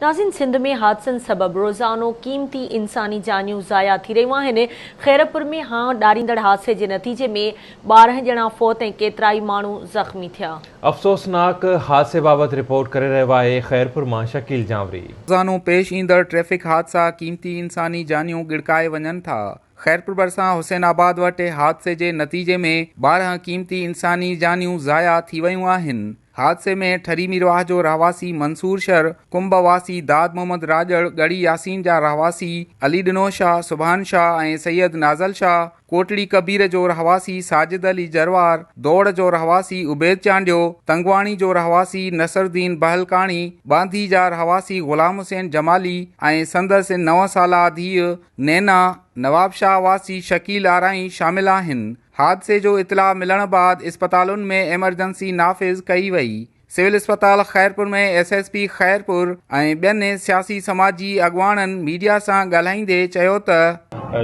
नाज़रीन, सिंध में हादसनि सबब रोज़ानो कीमती इंसानी जानियूं ज़ाया थी रहियूं आहिनि। खैरपुर में ॾारींदड़ हादसे जे नतीजे में 12 ॼणा फौत ऐं केतिरा ई माण्हू ज़ख़्मी थिया। अफ़सोसनाक हादसे बाबति रिपोर्ट करे रहियो आहे खैरपुर मां शकील जावरी। रोज़ानो पेश ईंदड़ ट्रैफ़िक हादसा क़ीमती इंसानी जानियूं गिड़काए वञनि था। खैरपुर भरिसां हुसैनाबाद वटि हादसे जे नतीजे में 12 क़ीमती इंसानी जानियूं ज़ाया थी वयूं आहिनि। हादसे में ठरी मीरवाह जो रहवासी मंसूर शर, कुंभवासी दाद मोहम्मद राजड़, गढ़ी यासीन जा रहवासी अली डिनो शाह, सुभान शाह ऐं सैयद नाज़ल शाह, कोटड़ी कबीर जो रहवासी साजिद अली जरवार, दौड़ जो रहवासी उबैद चांडियो, तंगवाणी जो रहवासी नसरुद्दीन बहलकाणी, बांधी जा रहवासी गुलाम हुसैन जमाली ऐं संदसि 9 साला धीअ नैना, नवाबशाह वासी शकील आराई शामिल आहिनि। हादसे जो इतला मिलण बाद अस्पतालुनि में एमरजेंसी नाफ़िज़ कई वई। सिविल अस्पताल खैरपुर में SSP खैरपुर ऐं ॿियनि सियासी समाजी अॻुवाणनि मीडिया सां ॻाल्हाईंदे चयो त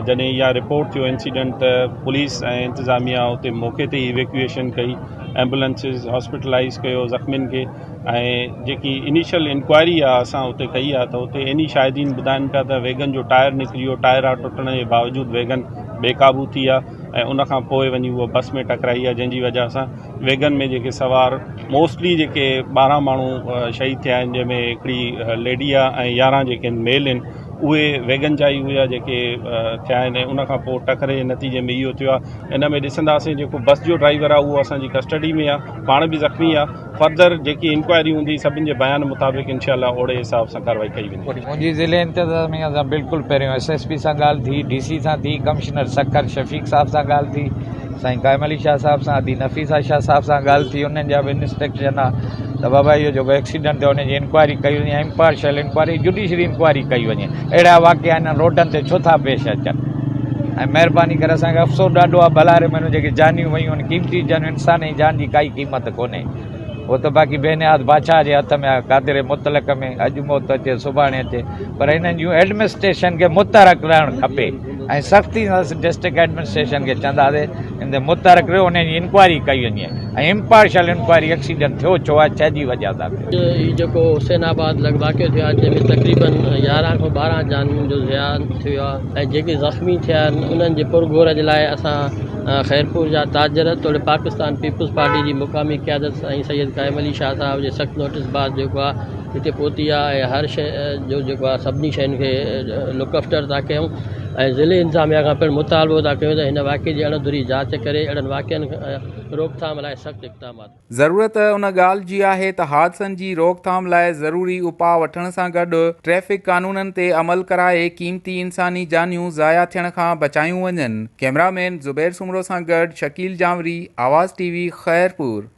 जॾहिं इहा रिपोर्ट थियो इंसिडेंट त पुलिस ऐं इंतिज़ामिया उते मौक़े ते इवैक्यूएशन कई, एम्बुलेंसिस हॉस्पिटलाइज़ कयो ज़ख़्मियुनि खे, ऐं जेकी इनिशियल इंक्वायरी आहे असां उते कई आहे त उते इन्ही शाहिदीन ॿुधाइनि पिया त वैगन जो टायर निकिरी वियो, टायर टुटण जे बावजूदि वैगन बेकाबू थी आहे ऐं उनखां पोइ वञी उहा बस में टकराई आहे, जंहिंजी वजह सां वैगन में जेके सवार मोस्टली जेके 12 माण्हू शहीद थिया आहिनि, जंहिंमें हिकिड़ी लेडी आहे ऐं 11 जेके मेल आहिनि उहे वैगन जा ई हुआ जेके थिया आहिनि। ऐं उनखां पोइ टकरे जे नतीजे में इहो थियो आहे। इन में ॾिसंदासीं जेको बस जो ड्राइवर आहे उहो असांजी कस्टडी में आहे, पाण बि ज़ख़्मी आहे। फर्दर जेकी इंक्वायरी हूंदी सभिनि जे बयान मुताबिक़ इंशाअल्लाह ओड़े हिसाब सां कार्रवाई कई वेंदी। मुंहिंजी ज़िले इंतिज़ामिया सां बिल्कुलु पहिरियों SSP सां ॻाल्हि थी, DC सां थी, कमिश्नर सकर शफ़ीक साहब सां ॻाल्हि थी, साईं कायम अली शाह साहब सां थी, नफ़ीसा शाह साहब सां ॻाल्हि थी। उन्हनि जा बि इंस्ट्रक्शन आहे त बाबा इहो जेको एक्सीडेंट थियो उनजी इंक्वायरी कई वञे, इम्पार्शियल इंक्वायरी, जुडिशरी इंक्वायरी कई वञे। अहिड़ा वाक़िया हिन रोडनि ते छो था पेश अचनि? ऐं महिरबानी करे असांखे अफ़सोस ॾाढो आहे, भलारे में जेके जानियूं वयूं आहिनि, क़ीमती जानियूं, इंसान जी जान जी काई क़ीमत कोन्हे। उहो त बाक़ी बेनियाद बादशाह जे हथ में आहे, क़ादिर मुतलक में अॼु मौत अचे सुभाणे अचे, पर हिननि जूं एडमिनिस्ट्रेशन खे मुतरक रहणु खपे ऐं सख़्ती सां डिस्ट्रिक्ट एडमिनिस्ट्रेशन खे चवंदासीं इन मुतरक रहियो, उन जी इंक्वायरी कई वञे ऐं इम्पार्शियल इंक्वायरी एक्सीडेंट थियो छो आहे, छा जी वजह सां थियो। हीउ जेको हुसैनाबाद वाक़ियो थियो आहे, जंहिंमें तक़रीबन 11 खां 12 जानियुनि जो ज़ियान थियो आहे ऐं जेके ज़ख़्मी थिया आहिनि उन्हनि जे पुरगोर जे लाइ असां खैरपुर जा ताजर तोड़े पाकिस्तान पीपल्स पार्टी जी मुक़ामी क़यादत साईं सैयद कायम अली शाह साहब जे सख़्तु नोटिस बाद जेको आहे हिते पहुती आहे ऐं हर शइ जो जेको आहे सभिनी शयुनि खे लुक आफ्टर था कयूं ऐं ज़िले इंतिज़ामिया खां पिणु मुतालबो था कयूं त हिन वाक़े जी अणधुरी जांच करे अहिड़नि वाक़िअनि रोकथाम लाइ सख़्तु इक़दामात। ज़रूरत उन ॻाल्हि जी आहे त हादसनि जी रोकथाम लाइ ज़रूरी उपाउ वठण सां गॾु ट्रैफ़िक कानूननि ते अमल कराए क़ीमती इंसानी जानियूं ज़ाया थियण खां बचायूं वञनि। कैमरामैन ज़ुबैर सुमरो सां गॾु शकील जावरी, आवाज़ TV खैरपुर।